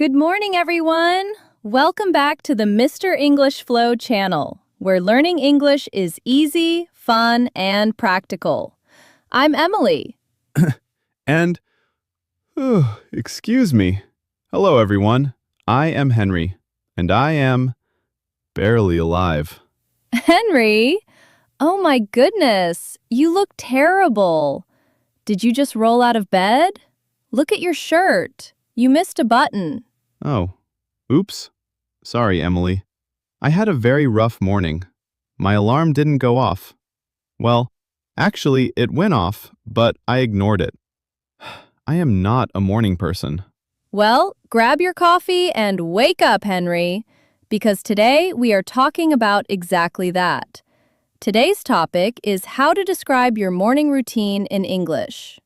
Good morning, everyone. Welcome back to the Mr. English Flow channel, where learning English is easy, fun, and practical. I'm Emily. And, excuse me. Hello, everyone. I am Henry, and I am barely alive. Henry? Oh my goodness, you look terrible. Did you just roll out of bed? Look at your shirt. You missed a button. Oh, oops. Sorry, Emily. I had a very rough morning. My alarm didn't go off. Well, actually, it went off, but I ignored it. I am not a morning person. Well, grab your coffee and wake up, Henry, because today we are talking about exactly that. Today's topic is how to describe your morning routine in English.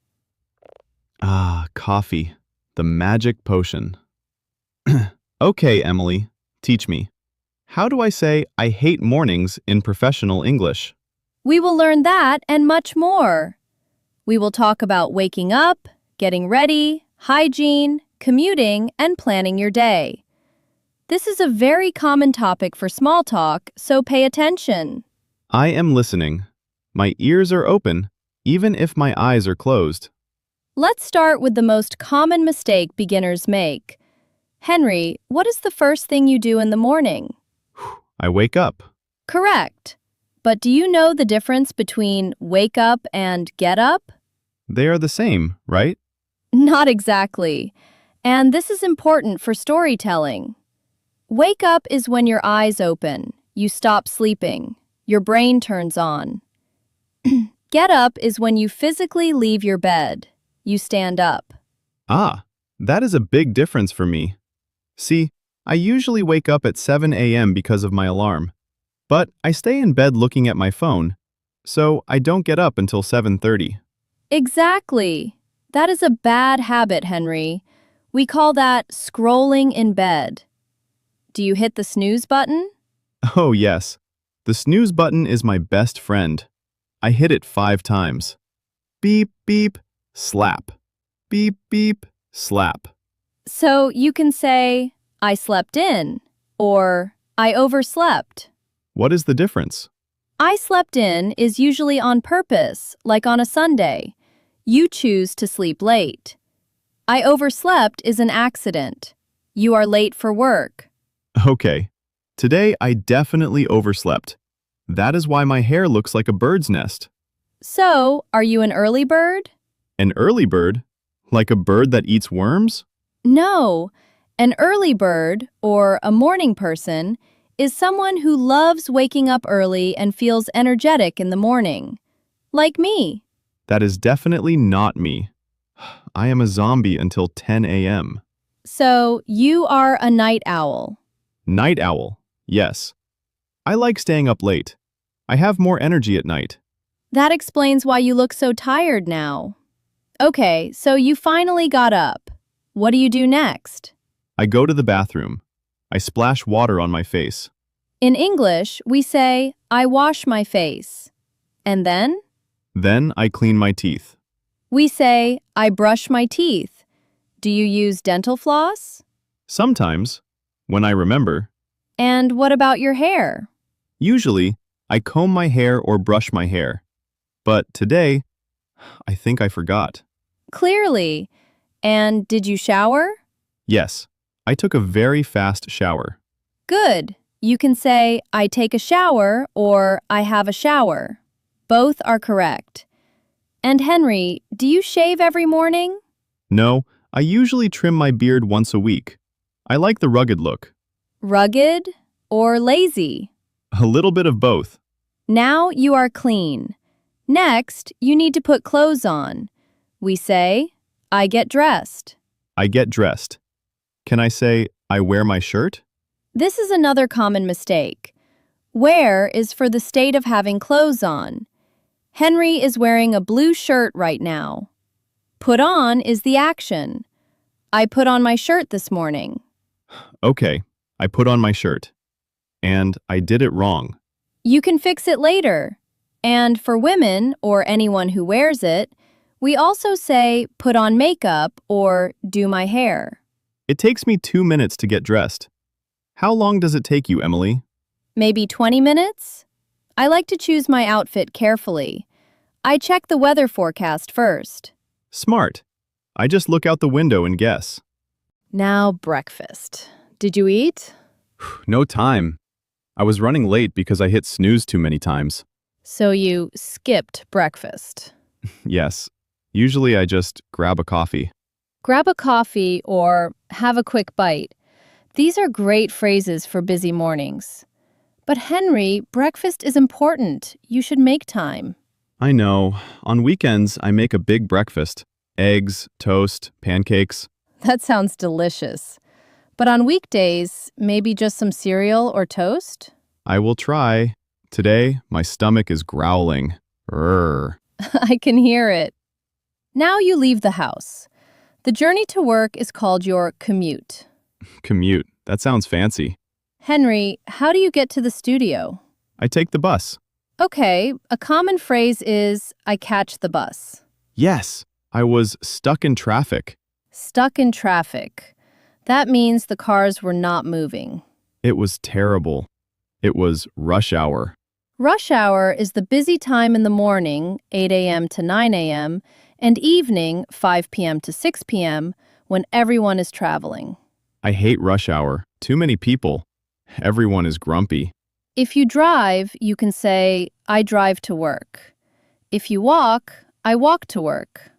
Ah, coffee. The magic potion. Okay, Emily, teach me. How do I say I hate mornings in professional English? We will learn that and much more. We will talk about waking up, getting ready, hygiene, commuting, and planning your day. This is a very common topic for small talk, so pay attention. I am listening. My ears are open, even if my eyes are closed. Let's start with the most common mistake beginners make. Henry, what is the first thing you do in the morning? I wake up. Correct. But do you know the difference between wake up and get up? They are the same, right? Not exactly. And this is important for storytelling. Wake up is when your eyes open, you stop sleeping, your brain turns on. Get up is when you physically leave your bed, you stand up. Ah, that is a big difference for me. See, I usually wake up at 7 a.m. because of my alarm, but I stay in bed looking at my phone, so I don't get up until 7:30. Exactly. That is a bad habit, Henry. We call that scrolling in bed. Do you hit the snooze button? Oh, yes. The snooze button is my best friend. I hit it 5 times. Beep, beep, slap. Beep, beep, slap. So you can say, I slept in, or I overslept. What is the difference? I slept in is usually on purpose, like on a Sunday. You choose to sleep late. I overslept is an accident. You are late for work. Okay. Today I definitely overslept. That is why my hair looks like a bird's nest. So, are you an early bird? An early bird? Like a bird that eats worms? No. An early bird, or a morning person, is someone who loves waking up early and feels energetic in the morning. Like me. That is definitely not me. I am a zombie until 10 a.m. So, you are a night owl. Night owl, yes. I like staying up late. I have more energy at night. That explains why you look so tired now. Okay, so you finally got up. What do you do next? I go to the bathroom. I splash water on my face. In English, we say, I wash my face. And then? Then I clean my teeth. We say, I brush my teeth. Do you use dental floss? Sometimes, when I remember. And what about your hair? Usually, I comb my hair or brush my hair. But today, I think I forgot. Clearly. And did you shower? Yes, I took a very fast shower. Good. You can say, I take a shower or I have a shower. Both are correct. And Henry, do you shave every morning? No, I usually trim my beard once a week. I like the rugged look. Rugged or lazy? A little bit of both. Now you are clean. Next, you need to put clothes on. We say, I get dressed. I get dressed. Can I say, I wear my shirt? This is another common mistake. Wear is for the state of having clothes on. Henry is wearing a blue shirt right now. Put on is the action. I put on my shirt this morning. Okay, I put on my shirt. And I did it wrong. You can fix it later. And for women, or anyone who wears it, we also say put on makeup or do my hair. It takes me 2 minutes to get dressed. How long does it take you, Emily? Maybe 20 minutes? I like to choose my outfit carefully. I check the weather forecast first. Smart. I just look out the window and guess. Now, breakfast. Did you eat? No time. I was running late because I hit snooze too many times. So you skipped breakfast. Yes. Usually I just grab a coffee. Grab a coffee or have a quick bite. These are great phrases for busy mornings. But Henry, breakfast is important. You should make time. I know. On weekends, I make a big breakfast. Eggs, toast, pancakes. That sounds delicious. But on weekdays, maybe just some cereal or toast? I will try. Today, my stomach is growling. Rrr. I can hear it. Now you leave the house. The journey to work is called your commute. Commute. That sounds fancy. Henry, how do you get to the studio? I take the bus. Okay, a common phrase is, I catch the bus. Yes, I was stuck in traffic. Stuck in traffic. That means the cars were not moving. It was terrible. It was rush hour. Rush hour is the busy time in the morning, 8 a.m. to 9 a.m., and evening, 5 p.m. to 6 p.m., when everyone is traveling. I hate rush hour. Too many people. Everyone is grumpy. If you drive, you can say, I drive to work. If you walk, I walk to work.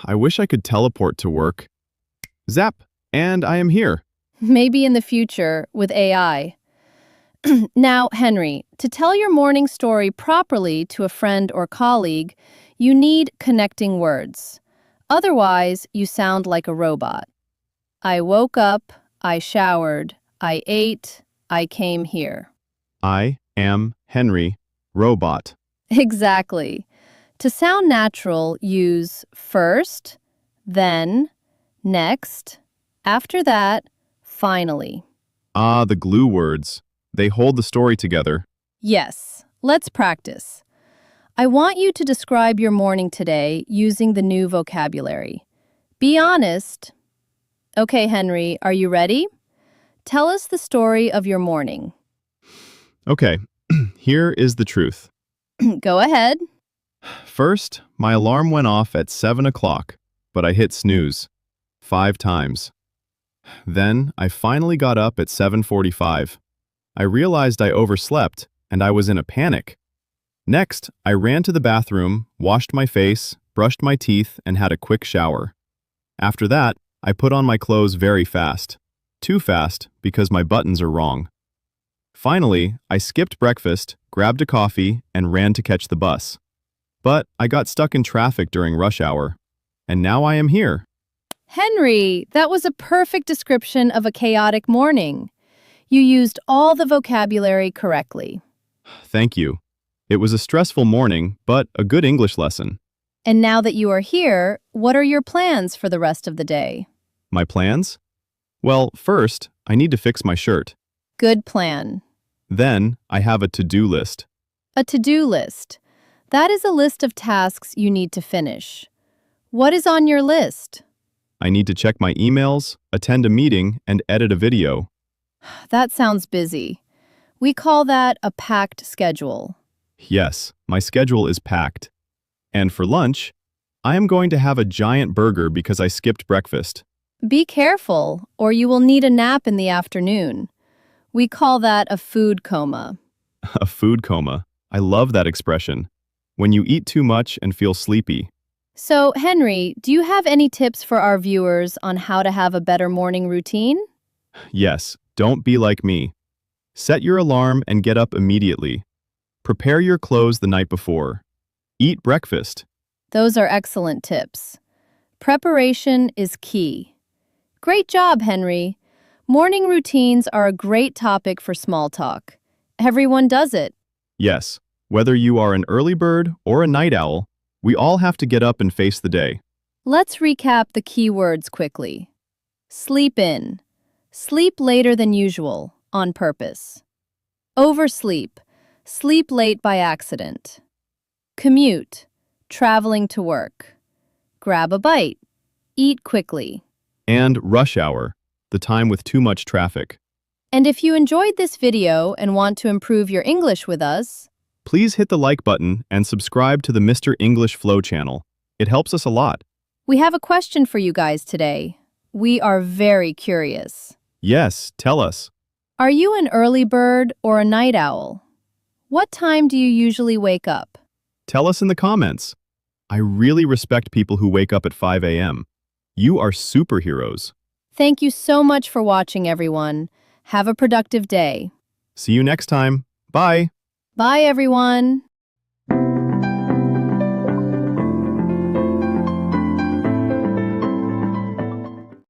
I wish I could teleport to work. Zap, and I am here. Maybe in the future with AI. Now, Henry, to tell your morning story properly to a friend or colleague, you need connecting words. Otherwise, you sound like a robot. I woke up, I showered, I ate, I came here. I am Henry, robot. Exactly. To sound natural, use first, then, next, after that, finally. Ah, the glue words. They hold the story together. Yes, let's practice. I want you to describe your morning today using the new vocabulary. Be honest. Okay, Henry, are you ready? Tell us the story of your morning. Okay, here is the truth. Go ahead. First, my alarm went off at 7 o'clock, but I hit snooze 5 times. Then, I finally got up at 7:45. I realized I overslept, and I was in a panic. Next, I ran to the bathroom, washed my face, brushed my teeth, and had a quick shower. After that, I put on my clothes very fast. Too fast, because my buttons are wrong. Finally, I skipped breakfast, grabbed a coffee, and ran to catch the bus. But I got stuck in traffic during rush hour. And now I am here. Henry, that was a perfect description of a chaotic morning. You used all the vocabulary correctly. Thank you. It was a stressful morning, but a good English lesson. And now that you are here, what are your plans for the rest of the day? My plans? Well, first, I need to fix my shirt. Good plan. Then, I have a to-do list. A to-do list. That is a list of tasks you need to finish. What is on your list? I need to check my emails, attend a meeting, and edit a video. That sounds busy. We call that a packed schedule. Yes, my schedule is packed. And for lunch, I am going to have a giant burger because I skipped breakfast. Be careful, or you will need a nap in the afternoon. We call that a food coma. A food coma. I love that expression. When you eat too much and feel sleepy. So, Henry, do you have any tips for our viewers on how to have a better morning routine? Yes, don't be like me. Set your alarm and get up immediately. Prepare your clothes the night before. Eat breakfast. Those are excellent tips. Preparation is key. Great job, Henry. Morning routines are a great topic for small talk. Everyone does it. Yes, whether you are an early bird or a night owl, we all have to get up and face the day. Let's recap the key words quickly. Sleep in. Sleep later than usual, on purpose. Oversleep. Sleep late by accident. Commute. Traveling to work. Grab a bite. Eat quickly. And rush hour. the time with too much traffic. And if you enjoyed this video and want to improve your English with us, Please hit the like button and subscribe to the Mr. English Flow channel. It helps us a lot. we have a question for you guys today. We are very curious. Yes, tell us. Are you an early bird or a night owl? What time do you usually wake up? Tell us in the comments. I really respect people who wake up at 5 a.m. You are superheroes. Thank you so much for watching, everyone. Have a productive day. See you next time. Bye. Bye, everyone.